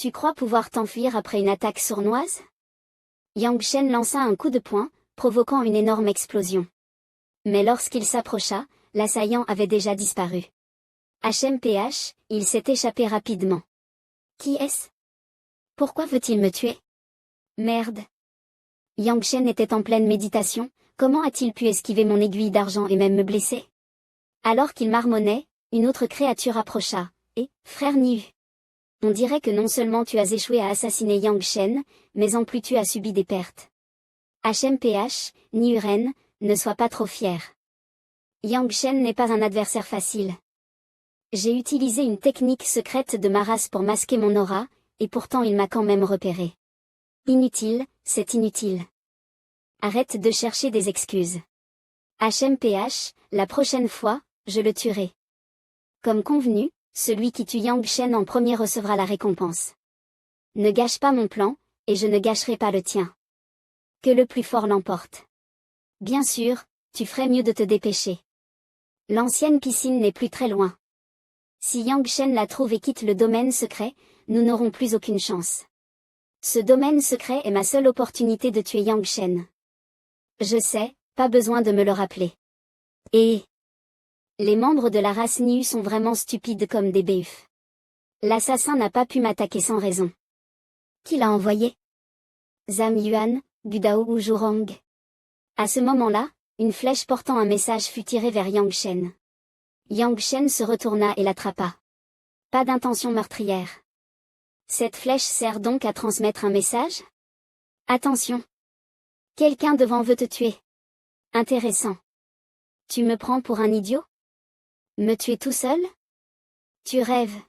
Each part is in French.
Tu crois pouvoir t'enfuir après une attaque sournoise? Yang Shen lança un coup de poing, provoquant une énorme explosion. Mais lorsqu'il s'approcha, l'assaillant avait déjà disparu. HMPH, il s'est échappé rapidement. Qui est-ce? Pourquoi veut-il me tuer? Merde. Yang Shen était en pleine méditation, comment a-t-il pu esquiver mon aiguille d'argent et même me blesser? Alors qu'il marmonnait, une autre créature approcha, et, frère Niu. On dirait que non seulement tu as échoué à assassiner Yang Shen, mais en plus tu as subi des pertes. HMPH, Niuren, ne sois pas trop fier. Yang Shen n'est pas un adversaire facile. J'ai utilisé une technique secrète de ma race pour masquer mon aura, et pourtant il m'a quand même repéré. Inutile, c'est inutile. Arrête de chercher des excuses. HMPH, la prochaine fois, je le tuerai. Comme convenu, celui qui tue Yang Shen en premier recevra la récompense. Ne gâche pas mon plan, et je ne gâcherai pas le tien. Que le plus fort l'emporte. Bien sûr, tu ferais mieux de te dépêcher. L'ancienne piscine n'est plus très loin. Si Yang Shen la trouve et quitte le domaine secret, nous n'aurons plus aucune chance. Ce domaine secret est ma seule opportunité de tuer Yang Shen. Je sais, pas besoin de me le rappeler. Et les membres de la race Niu sont vraiment stupides comme des béufs. L'assassin n'a pas pu m'attaquer sans raison. Qui l'a envoyé? Zhang Yuan, Gudao ou Zhurong? À ce moment-là, une flèche portant un message fut tirée vers Yang Shen. Yang Shen se retourna et l'attrapa. Pas d'intention meurtrière. Cette flèche sert donc à transmettre un message? Attention! Quelqu'un devant veut te tuer. Intéressant. Tu me prends pour un idiot? Me tuer tout seul? Tu rêves.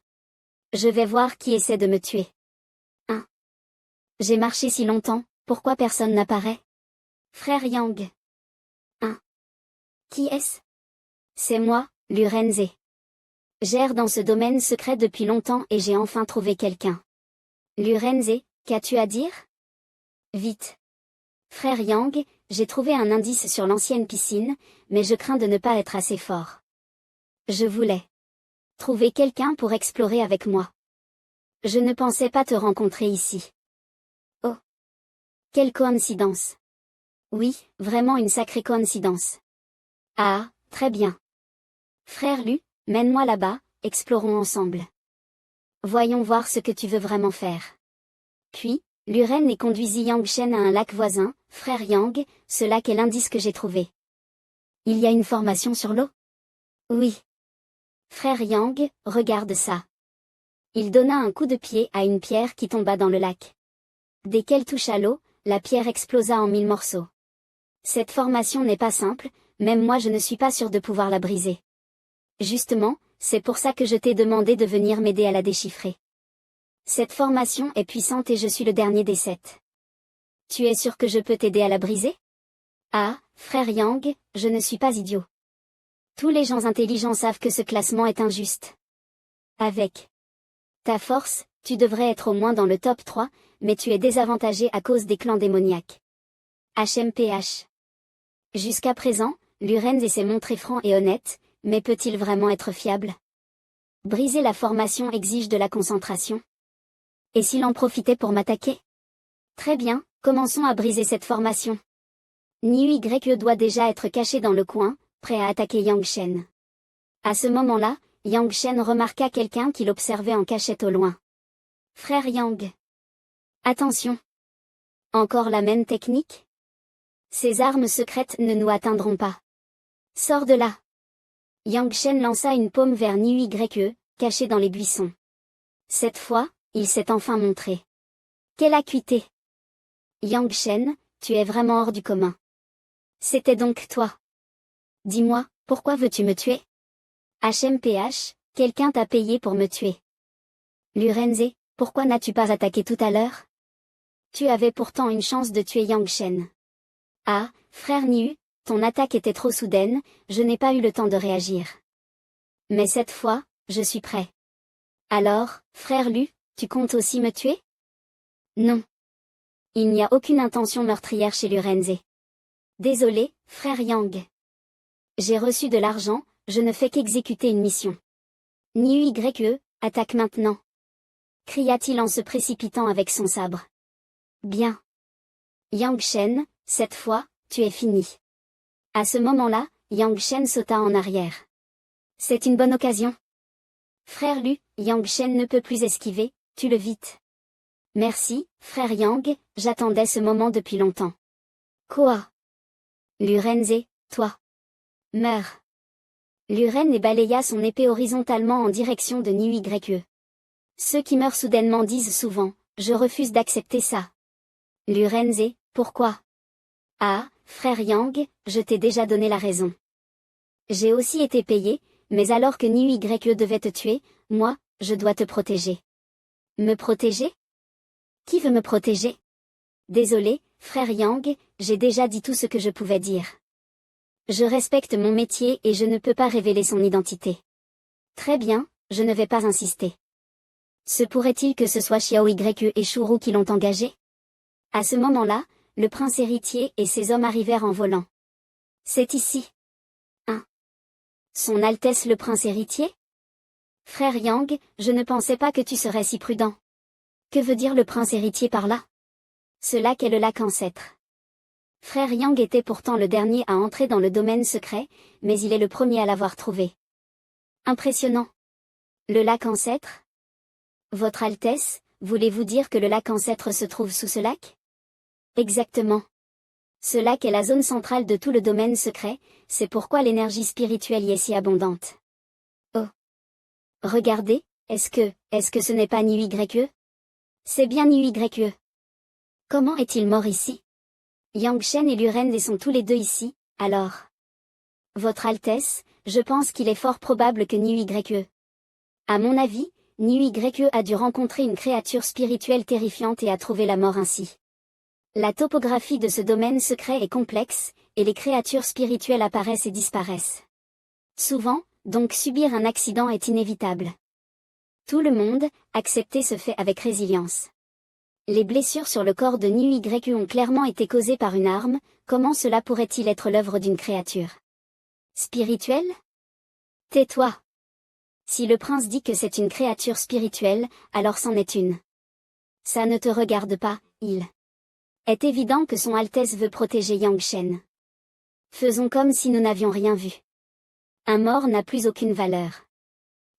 Je vais voir qui essaie de me tuer. J'ai marché si longtemps, pourquoi personne n'apparaît? Frère Yang. Qui est-ce? C'est moi, Lu Renze. J'erre dans ce domaine secret depuis longtemps et j'ai enfin trouvé quelqu'un. Lu Renze, qu'as-tu à dire? Vite. Frère Yang, j'ai trouvé un indice sur l'ancienne piscine, mais je crains de ne pas être assez fort. Je voulais trouver quelqu'un pour explorer avec moi. Je ne pensais pas te rencontrer ici. Oh! Quelle coïncidence! Oui, vraiment une sacrée coïncidence. Ah, très bien. Frère Lu, mène-moi là-bas, explorons ensemble. Voyons voir ce que tu veux vraiment faire. Puis, Luren et conduisit Yang Shen à un lac voisin, frère Yang, ce lac est l'indice que j'ai trouvé. Il y a une formation sur l'eau? Oui. Frère Yang, regarde ça. Il donna un coup de pied à une pierre qui tomba dans le lac. Dès qu'elle toucha l'eau, la pierre explosa en 1000 morceaux. Cette formation n'est pas simple, même moi je ne suis pas sûr de pouvoir la briser. Justement, c'est pour ça que je t'ai demandé de venir m'aider à la déchiffrer. Cette formation est puissante et je suis le dernier des 7. Tu es sûr que je peux t'aider à la briser? Ah, frère Yang, je ne suis pas idiot. Tous les gens intelligents savent que ce classement est injuste. Avec ta force, tu devrais être au moins dans le top 3, mais tu es désavantagé à cause des clans démoniaques. HMPH. Jusqu'à présent, Luren s'est montré franc et honnête, mais peut-il vraiment être fiable? Briser la formation exige de la concentration. Et s'il en profitait pour m'attaquer? Très bien, commençons à briser cette formation. Niu Y doit déjà être caché dans le coin, prêt à attaquer Yang Shen. À ce moment-là, Yang Shen remarqua quelqu'un qui l'observait en cachette au loin. Frère Yang. Attention. Encore la même technique? Ces armes secrètes ne nous atteindront pas. Sors de là. Yang Shen lança une paume vers Niu Y, caché dans les buissons. Cette fois, il s'est enfin montré. Quelle acuité! Yang Shen, tu es vraiment hors du commun. C'était donc toi. Dis-moi, pourquoi veux-tu me tuer? HMPH, quelqu'un t'a payé pour me tuer. Lurenze, pourquoi n'as-tu pas attaqué tout à l'heure? Tu avais pourtant une chance de tuer Yang Shen. Ah, frère Niu, ton attaque était trop soudaine, je n'ai pas eu le temps de réagir. Mais cette fois, je suis prêt. Alors, frère Lu, tu comptes aussi me tuer? Non. Il n'y a aucune intention meurtrière chez Lurenze. Désolé, frère Yang. J'ai reçu de l'argent, je ne fais qu'exécuter une mission. Niu Y, attaque maintenant. cria-t-il en se précipitant avec son sabre. Bien. Yang Shen, cette fois, tu es fini. À ce moment-là, Yang Shen sauta en arrière. C'est une bonne occasion. Frère Lu, Yang Shen ne peut plus esquiver, tue-le vite. Merci, frère Yang, j'attendais ce moment depuis longtemps. Quoi? Lu Renze, toi. Meurs. Lu Ren et balaya son épée horizontalement en direction de Niu Yue. Ceux qui meurent soudainement disent souvent, je refuse d'accepter ça. Lu Renze, pourquoi? Ah, frère Yang, je t'ai déjà donné la raison. J'ai aussi été payé, mais alors que Niu Yue devait te tuer, moi, je dois te protéger. Me protéger? Qui veut me protéger? Désolé, frère Yang, j'ai déjà dit tout ce que je pouvais dire. Je respecte mon métier et je ne peux pas révéler son identité. Très bien, je ne vais pas insister. Se pourrait-il que ce soit Xiao Yue et Shuru qui l'ont engagé? À ce moment-là, le prince héritier et ses hommes arrivèrent en volant. C'est ici. Son Altesse le prince héritier? Frère Yang, je ne pensais pas que tu serais si prudent. Que veut dire le prince héritier par là? Ce lac est le lac ancêtre. Frère Yang était pourtant le dernier à entrer dans le domaine secret, mais il est le premier à l'avoir trouvé. Impressionnant. Le lac ancêtre? Votre Altesse, voulez-vous dire que le lac ancêtre se trouve sous ce lac? Exactement. Ce lac est la zone centrale de tout le domaine secret, c'est pourquoi l'énergie spirituelle y est si abondante. Oh. Regardez, est-ce que ce n'est pas Niu Yue? C'est bien Niu Yue. Comment est-il mort ici? Yang Shen et Lu Renze sont tous les deux ici, alors. Votre Altesse, je pense qu'il est fort probable que Niu Yue. À mon avis, Niu Yue a dû rencontrer une créature spirituelle terrifiante et a trouvé la mort ainsi. La topographie de ce domaine secret est complexe, et les créatures spirituelles apparaissent et disparaissent. Souvent, donc subir un accident est inévitable. Tout le monde, accepter ce fait avec résilience. Les blessures sur le corps de Niu Yue ont clairement été causées par une arme, comment cela pourrait-il être l'œuvre d'une créature spirituelle? Tais-toi. Si le prince dit que c'est une créature spirituelle, alors c'en est une. Ça ne te regarde pas, il est évident que son Altesse veut protéger Yang Shen. Faisons comme si nous n'avions rien vu. Un mort n'a plus aucune valeur.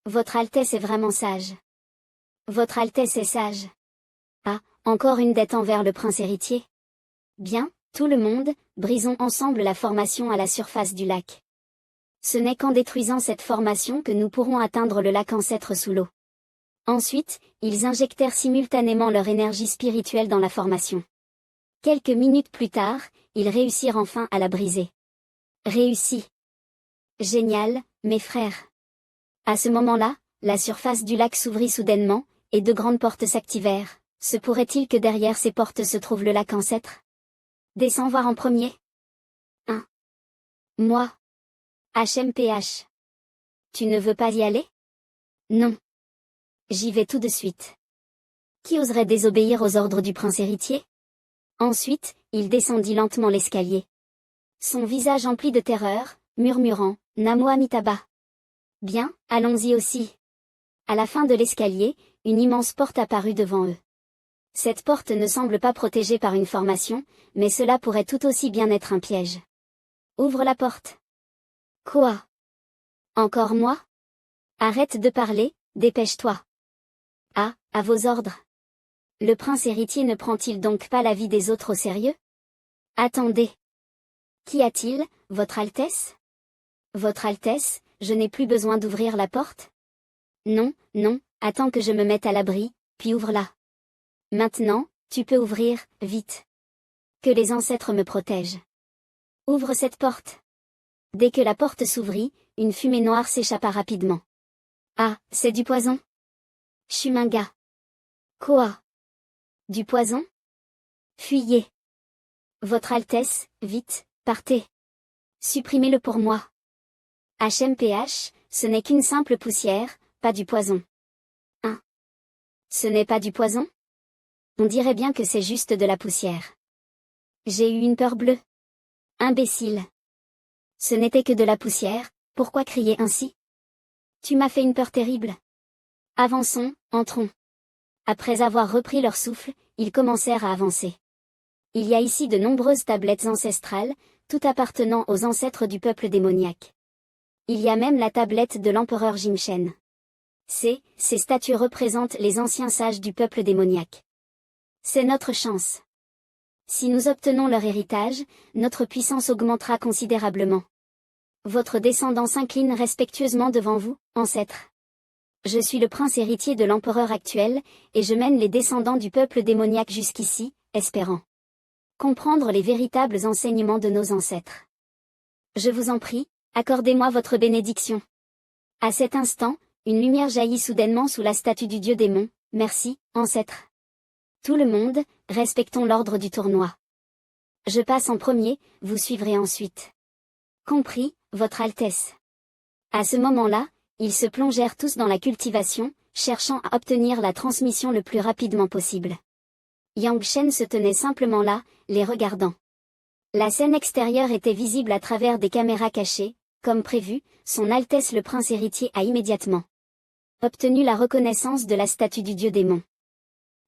Votre Altesse est vraiment sage. Votre Altesse est sage. Ah, encore une dette envers le prince héritier. Bien, tout le monde, brisons ensemble la formation à la surface du lac. Ce n'est qu'en détruisant cette formation que nous pourrons atteindre le lac ancêtre sous l'eau. Ensuite, ils injectèrent simultanément leur énergie spirituelle dans la formation. Quelques minutes plus tard, ils réussirent enfin à la briser. Réussi. Génial, mes frères. À ce moment-là, la surface du lac s'ouvrit soudainement, et de grandes portes s'activèrent. Se pourrait-il que derrière ces portes se trouve le lac ancêtre? Descends voir en premier. 1. Moi. HMPH. Tu ne veux pas y aller? Non. J'y vais tout de suite. Qui oserait désobéir aux ordres du prince héritier? Ensuite, il descendit lentement l'escalier. Son visage empli de terreur, murmurant, Namo Amitabha. Bien, allons-y aussi. À la fin de l'escalier, une immense porte apparut devant eux. Cette porte ne semble pas protégée par une formation, mais cela pourrait tout aussi bien être un piège. Ouvre la porte. Quoi? Encore moi? Arrête de parler, dépêche-toi. Ah, à vos ordres. Le prince héritier ne prend-il donc pas la vie des autres au sérieux? Attendez. Qu'y a-t-il, votre Altesse? Votre Altesse, je n'ai plus besoin d'ouvrir la porte? Non, non, attends que je me mette à l'abri, puis ouvre-la. Maintenant, tu peux ouvrir, vite. Que les ancêtres me protègent. Ouvre cette porte. Dès que la porte s'ouvrit, une fumée noire s'échappa rapidement. Ah, c'est du poison? Shuminga. Quoi? Du poison? Fuyez. Votre Altesse, vite, partez. Supprimez-le pour moi. HMPH, ce n'est qu'une simple poussière, pas du poison. 1. Ce n'est pas du poison? On dirait bien que c'est juste de la poussière. J'ai eu une peur bleue. Imbécile. Ce n'était que de la poussière, pourquoi crier ainsi? Tu m'as fait une peur terrible. Avançons, entrons. Après avoir repris leur souffle, ils commencèrent à avancer. Il y a ici de nombreuses tablettes ancestrales, toutes appartenant aux ancêtres du peuple démoniaque. Il y a même la tablette de l'empereur Jimchen. Ces statues représentent les anciens sages du peuple démoniaque. C'est notre chance. Si nous obtenons leur héritage, notre puissance augmentera considérablement. Votre descendant s'incline respectueusement devant vous, ancêtres. Je suis le prince héritier de l'empereur actuel, et je mène les descendants du peuple démoniaque jusqu'ici, espérant comprendre les véritables enseignements de nos ancêtres. Je vous en prie, accordez-moi votre bénédiction. À cet instant, une lumière jaillit soudainement sous la statue du dieu démon. Merci, ancêtre. Tout le monde, respectons l'ordre du tournoi. Je passe en premier, vous suivrez ensuite. Compris, votre Altesse. À ce moment-là, ils se plongèrent tous dans la cultivation, cherchant à obtenir la transmission le plus rapidement possible. Yang Shen se tenait simplement là, les regardant. La scène extérieure était visible à travers des caméras cachées, comme prévu, son Altesse le prince héritier a immédiatement obtenu la reconnaissance de la statue du dieu démon.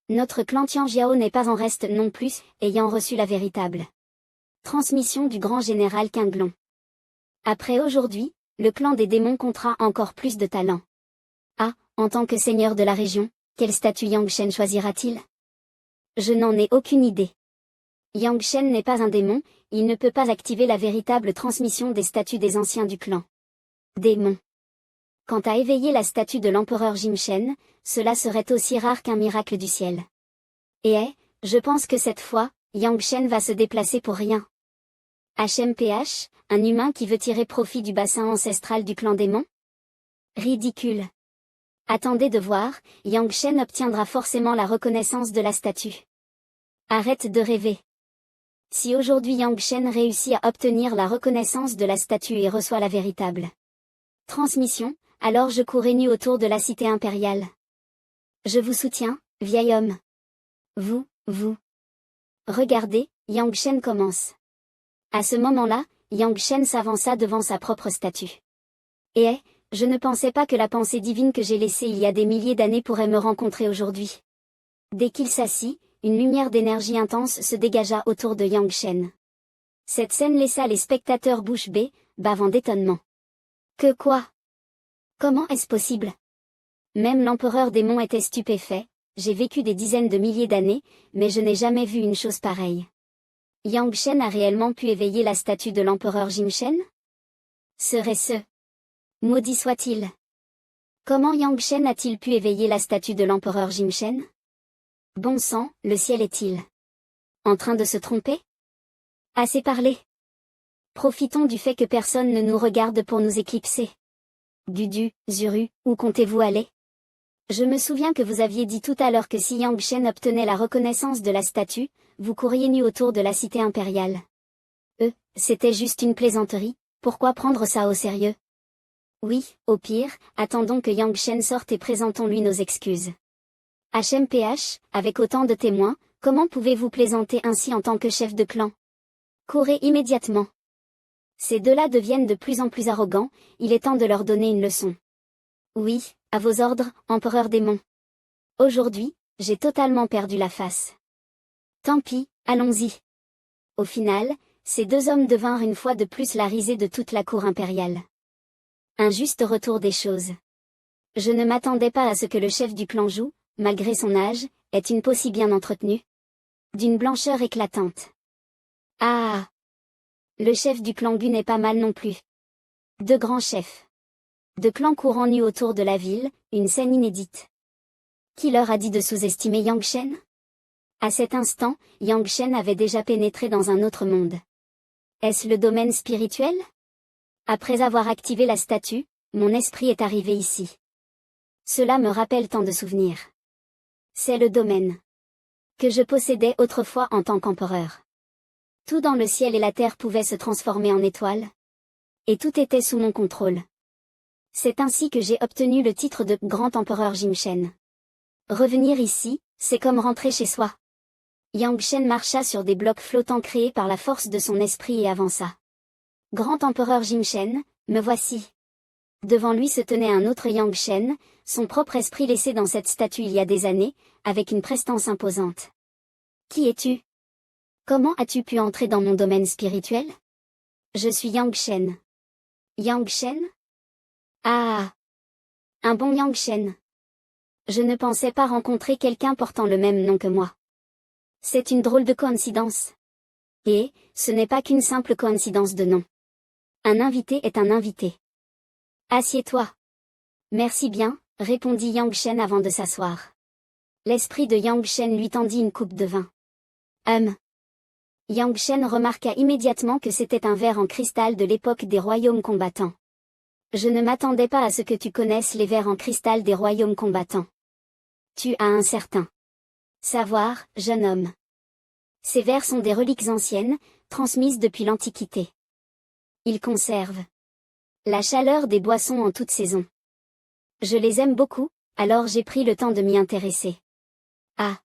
Notre clan Tianjiao n'est pas en reste non plus, ayant reçu la véritable transmission du grand général Qinglong. Après aujourd'hui, le clan des démons comptera encore plus de talent. Ah, en tant que seigneur de la région, quelle statue Yang Shen choisira-t-il? Je n'en ai aucune idée. Yang Shen n'est pas un démon, il ne peut pas activer la véritable transmission des statues des anciens du clan démon. Quant à éveiller la statue de l'empereur Jimchen, cela serait aussi rare qu'un miracle du ciel. Je pense que cette fois, Yang Shen va se déplacer pour rien. HMPH, un humain qui veut tirer profit du bassin ancestral du clan démon? Ridicule. Attendez de voir, Yang Shen obtiendra forcément la reconnaissance de la statue. Arrête de rêver. Si aujourd'hui Yang Shen réussit à obtenir la reconnaissance de la statue et reçoit la véritable transmission, alors je courrai nu autour de la cité impériale. Je vous soutiens, vieil homme. Vous. Regardez, Yang Shen commence. À ce moment-là, Yang Shen s'avança devant sa propre statue. Je ne pensais pas que la pensée divine que j'ai laissée il y a des milliers d'années pourrait me rencontrer aujourd'hui. Dès qu'il s'assit, une lumière d'énergie intense se dégagea autour de Yang Shen. Cette scène laissa les spectateurs bouche bée, bavant d'étonnement. Que quoi? Comment est-ce possible? Même l'empereur démon était stupéfait. J'ai vécu des dizaines de milliers d'années, mais je n'ai jamais vu une chose pareille. Yang Shen a réellement pu éveiller la statue de l'empereur Jimchen? Serait-ce maudit soit-il? Comment Yang Shen a-t-il pu éveiller la statue de l'empereur Jimchen? Bon sang, le ciel est-il en train de se tromper? Assez parlé. Profitons du fait que personne ne nous regarde pour nous éclipser. Dudu, Zuru, où comptez-vous aller? Je me souviens que vous aviez dit tout à l'heure que si Yang Shen obtenait la reconnaissance de la statue, vous courriez nu autour de la cité impériale. C'était juste une plaisanterie, pourquoi prendre ça au sérieux? Oui, au pire, attendons que Yang Shen sorte et présentons-lui nos excuses. HMPH, avec autant de témoins, comment pouvez-vous plaisanter ainsi en tant que chef de clan? Courez immédiatement. Ces deux-là deviennent de plus en plus arrogants, il est temps de leur donner une leçon. Oui, à vos ordres, empereur démon. Aujourd'hui, j'ai totalement perdu la face. Tant pis, allons-y. Au final, ces deux hommes devinrent une fois de plus la risée de toute la cour impériale. Un juste retour des choses. Je ne m'attendais pas à ce que le chef du clan Zhou, malgré son âge, ait une peau si bien entretenue. D'une blancheur éclatante. Ah! Le chef du clan Gu n'est pas mal non plus. Deux grands chefs. Deux clans courant nus autour de la ville, une scène inédite. Qui leur a dit de sous-estimer Yang Shen? À cet instant, Yang Shen avait déjà pénétré dans un autre monde. Est-ce le domaine spirituel? Après avoir activé la statue, mon esprit est arrivé ici. Cela me rappelle tant de souvenirs. C'est le domaine que je possédais autrefois en tant qu'empereur. Tout dans le ciel et la terre pouvait se transformer en étoiles. Et tout était sous mon contrôle. C'est ainsi que j'ai obtenu le titre de Grand Empereur Jimchen. Revenir ici, c'est comme rentrer chez soi. Yang Shen marcha sur des blocs flottants créés par la force de son esprit et avança. Grand Empereur Jimchen, me voici. Devant lui se tenait un autre Yang Shen, son propre esprit laissé dans cette statue il y a des années, avec une prestance imposante. Qui es-tu? Comment as-tu pu entrer dans mon domaine spirituel? Je suis Yang Shen. Yang Shen? Ah! Un bon Yang Shen. Je ne pensais pas rencontrer quelqu'un portant le même nom que moi. C'est une drôle de coïncidence. Et, ce n'est pas qu'une simple coïncidence de nom. Un invité est un invité. Assieds-toi. Merci bien, répondit Yang Shen avant de s'asseoir. L'esprit de Yang Shen lui tendit une coupe de vin. Yang Shen remarqua immédiatement que c'était un verre en cristal de l'époque des royaumes combattants. Je ne m'attendais pas à ce que tu connaisses les verres en cristal des royaumes combattants. Tu as un certain savoir, jeune homme. Ces verres sont des reliques anciennes, transmises depuis l'Antiquité. Ils conservent la chaleur des boissons en toute saison. Je les aime beaucoup, alors j'ai pris le temps de m'y intéresser. Ah!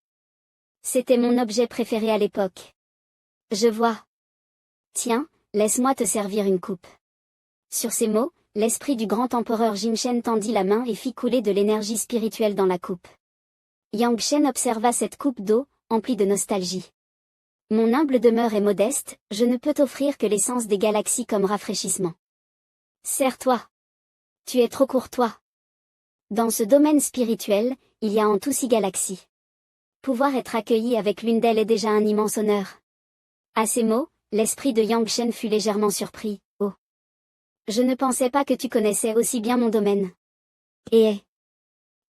C'était mon objet préféré à l'époque. Je vois. Tiens, laisse-moi te servir une coupe. Sur ces mots, l'esprit du grand empereur Jin-Shen tendit la main et fit couler de l'énergie spirituelle dans la coupe. Yang Shen observa cette coupe d'eau, emplie de nostalgie. Mon humble demeure est modeste, je ne peux t'offrir que l'essence des galaxies comme rafraîchissement. Sers-toi. Tu es trop courtois. Dans ce domaine spirituel, il y a en tout 6 galaxies. Pouvoir être accueilli avec l'une d'elles est déjà un immense honneur. À ces mots, l'esprit de Yang Shen fut légèrement surpris. Oh! Je ne pensais pas que tu connaissais aussi bien mon domaine. Et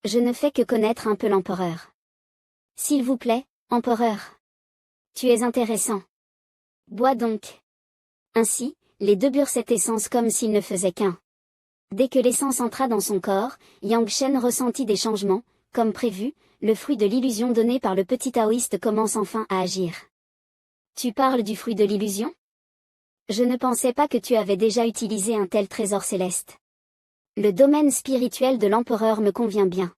je ne fais que connaître un peu l'empereur. S'il vous plaît, empereur. Tu es intéressant. Bois donc. Ainsi, les deux burent cette essence comme s'ils ne faisaient qu'un. Dès que l'essence entra dans son corps, Yang Shen ressentit des changements, comme prévu, le fruit de l'illusion donné par le petit taoïste commence enfin à agir. Tu parles du fruit de l'illusion? Je ne pensais pas que tu avais déjà utilisé un tel trésor céleste. Le domaine spirituel de l'empereur me convient bien.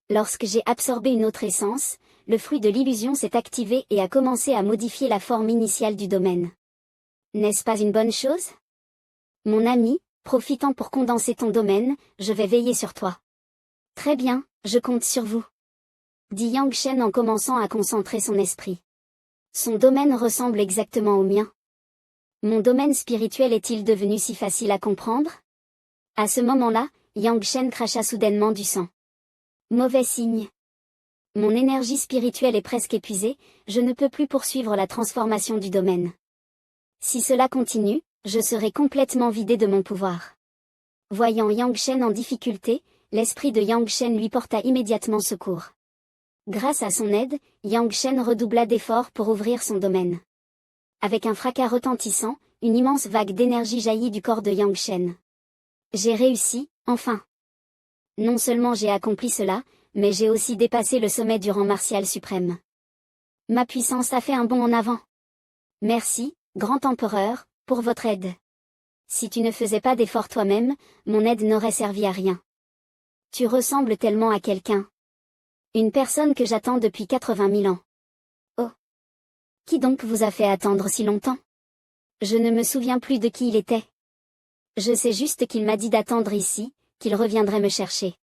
Lorsque j'ai absorbé une autre essence, le fruit de l'illusion s'est activé et a commencé à modifier la forme initiale du domaine. N'est-ce pas une bonne chose? Mon ami, profitant pour condenser ton domaine, je vais veiller sur toi. Très bien, je compte sur vous. Dit Yang Shen en commençant à concentrer son esprit. Son domaine ressemble exactement au mien. Mon domaine spirituel est-il devenu si facile à comprendre? À ce moment-là, Yang Shen cracha soudainement du sang. Mauvais signe. Mon énergie spirituelle est presque épuisée, je ne peux plus poursuivre la transformation du domaine. Si cela continue, je serai complètement vidé de mon pouvoir. Voyant Yang Shen en difficulté, l'esprit de Yang Shen lui porta immédiatement secours. Grâce à son aide, Yang Shen redoubla d'efforts pour ouvrir son domaine. Avec un fracas retentissant, une immense vague d'énergie jaillit du corps de Yang Shen. J'ai réussi, enfin. Non seulement j'ai accompli cela, mais j'ai aussi dépassé le sommet du rang martial suprême. Ma puissance a fait un bond en avant. Merci, grand empereur, pour votre aide. Si tu ne faisais pas d'effort toi-même, mon aide n'aurait servi à rien. Tu ressembles tellement à quelqu'un. Une personne que j'attends depuis 80 000 ans. Oh! Qui donc vous a fait attendre si longtemps? Je ne me souviens plus de qui il était. Je sais juste qu'il m'a dit d'attendre ici, qu'il reviendrait me chercher.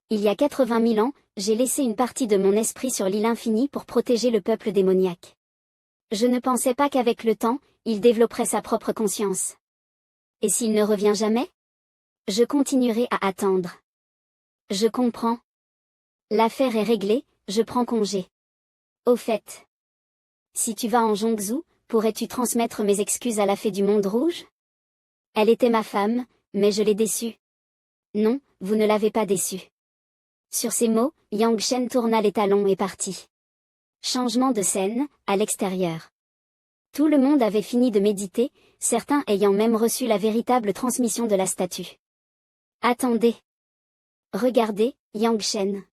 Il y a 80 000 ans, j'ai laissé une partie de mon esprit sur l'île infinie pour protéger le peuple démoniaque. Je ne pensais pas qu'avec le temps, il développerait sa propre conscience. Et s'il ne revient jamais? Je continuerai à attendre. Je comprends. L'affaire est réglée, je prends congé. Au fait. Si tu vas en Zhongzhou, pourrais-tu transmettre mes excuses à la fée du monde rouge? Elle était ma femme, mais je l'ai déçue. Non, vous ne l'avez pas déçue. Sur ces mots, Yang Shen tourna les talons et partit. Changement de scène, à l'extérieur. Tout le monde avait fini de méditer, certains ayant même reçu la véritable transmission de la statue. Attendez. Regardez, Yang Shen.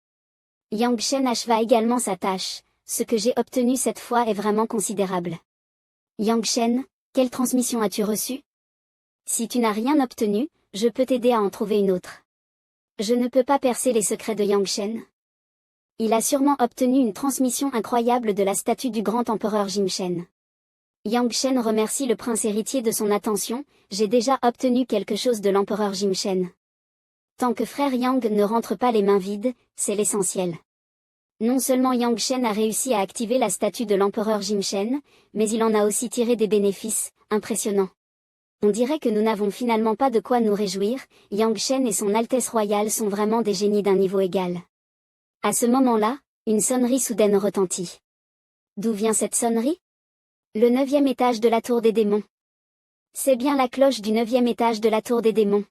Yang Shen acheva également sa tâche, ce que j'ai obtenu cette fois est vraiment considérable. Yang Shen, quelle transmission as-tu reçue? Si tu n'as rien obtenu, je peux t'aider à en trouver une autre. Je ne peux pas percer les secrets de Yang Shen. Il a sûrement obtenu une transmission incroyable de la statue du grand empereur Jin-Shen. Yang Shen remercie le prince héritier de son attention, j'ai déjà obtenu quelque chose de l'empereur Jin-Shen. Tant que frère Yang ne rentre pas les mains vides, c'est l'essentiel. Non seulement Yang Shen a réussi à activer la statue de l'empereur Jin Shen, mais il en a aussi tiré des bénéfices, impressionnants. On dirait que nous n'avons finalement pas de quoi nous réjouir, Yang Shen et son Altesse royale sont vraiment des génies d'un niveau égal. À ce moment-là, une sonnerie soudaine retentit. D'où vient cette sonnerie? Le 9e étage de la tour des démons. C'est bien la cloche du 9e étage de la tour des démons.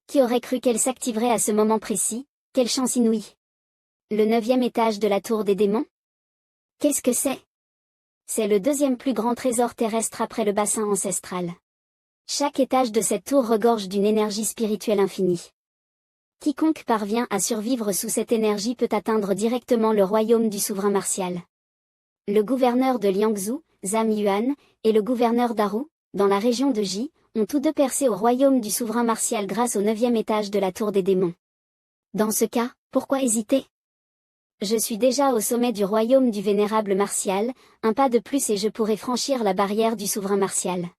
Qui aurait cru qu'elle s'activerait à ce moment précis? Quelle chance inouïe! Le 9e étage de la tour des démons? Qu'est-ce que c'est? C'est le 2e plus grand trésor terrestre après le bassin ancestral. Chaque étage de cette tour regorge d'une énergie spirituelle infinie. Quiconque parvient à survivre sous cette énergie peut atteindre directement le royaume du souverain martial. Le gouverneur de Liangzhou, Zhang Yuan, et le gouverneur d'Aru, dans la région de Ji, ont tous deux percé au royaume du souverain martial grâce au 9e étage de la tour des démons. Dans ce cas, pourquoi hésiter? Je suis déjà au sommet du royaume du vénérable martial, un pas de plus et je pourrai franchir la barrière du souverain martial.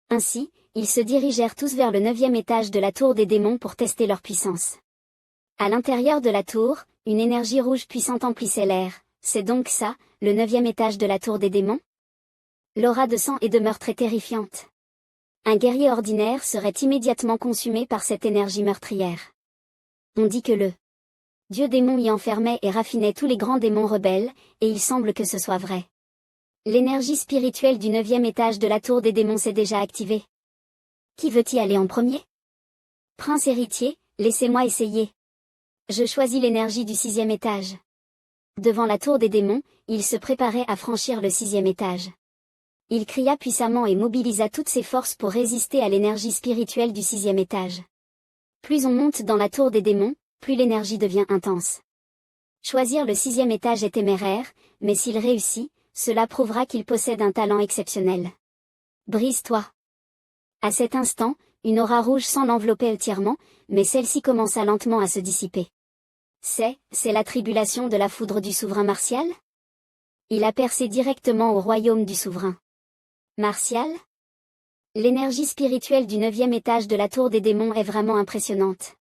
Ainsi, ils se dirigèrent tous vers le 9e étage de la tour des démons pour tester leur puissance. À l'intérieur de la tour, une énergie rouge puissante emplissait l'air. C'est donc ça, le 9e étage de la tour des démons? L'aura de sang et de meurtre est terrifiante. Un guerrier ordinaire serait immédiatement consumé par cette énergie meurtrière. On dit que le dieu démon y enfermait et raffinait tous les grands démons rebelles, et il semble que ce soit vrai. L'énergie spirituelle du 9e étage de la tour des démons s'est déjà activée. Qui veut y aller en premier? Prince héritier, laissez-moi essayer. Je choisis l'énergie du 6e étage. Devant la tour des démons, il se préparait à franchir le 6e étage. Il cria puissamment et mobilisa toutes ses forces pour résister à l'énergie spirituelle du 6e étage. Plus on monte dans la tour des démons, plus l'énergie devient intense. Choisir le 6e étage est téméraire, mais s'il réussit, cela prouvera qu'il possède un talent exceptionnel. Brise-toi. À cet instant, une aura rouge semble l'envelopper entièrement, mais celle-ci commença lentement à se dissiper. C'est la tribulation de la foudre du souverain martial? Il a percé directement au royaume du souverain martial? L'énergie spirituelle du 9e étage de la tour des démons est vraiment impressionnante.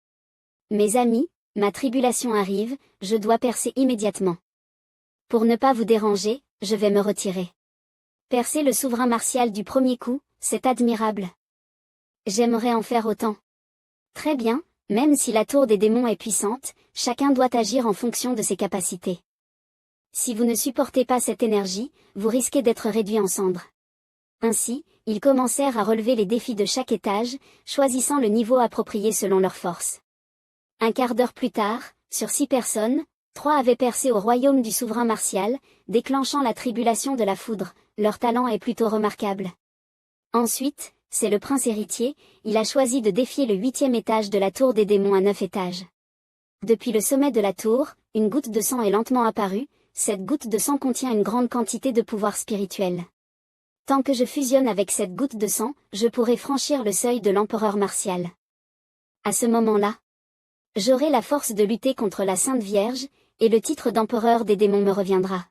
Mes amis, ma tribulation arrive, je dois percer immédiatement. Pour ne pas vous déranger, je vais me retirer. Percer le souverain martial du premier coup, c'est admirable. J'aimerais en faire autant. Très bien, même si la tour des démons est puissante, chacun doit agir en fonction de ses capacités. Si vous ne supportez pas cette énergie, vous risquez d'être réduit en cendres. Ainsi, ils commencèrent à relever les défis de chaque étage, choisissant le niveau approprié selon leur force. Un quart d'heure plus tard, sur 6 personnes, 3 avaient percé au royaume du souverain martial, déclenchant la tribulation de la foudre. Leur talent est plutôt remarquable. Ensuite, c'est le prince héritier, il a choisi de défier le 8e étage de la tour des démons à 9 étages. Depuis le sommet de la tour, une goutte de sang est lentement apparue, cette goutte de sang contient une grande quantité de pouvoir spirituel. Tant que je fusionne avec cette goutte de sang, je pourrai franchir le seuil de l'empereur martial. À ce moment-là, j'aurai la force de lutter contre la Sainte Vierge, et le titre d'empereur des démons me reviendra.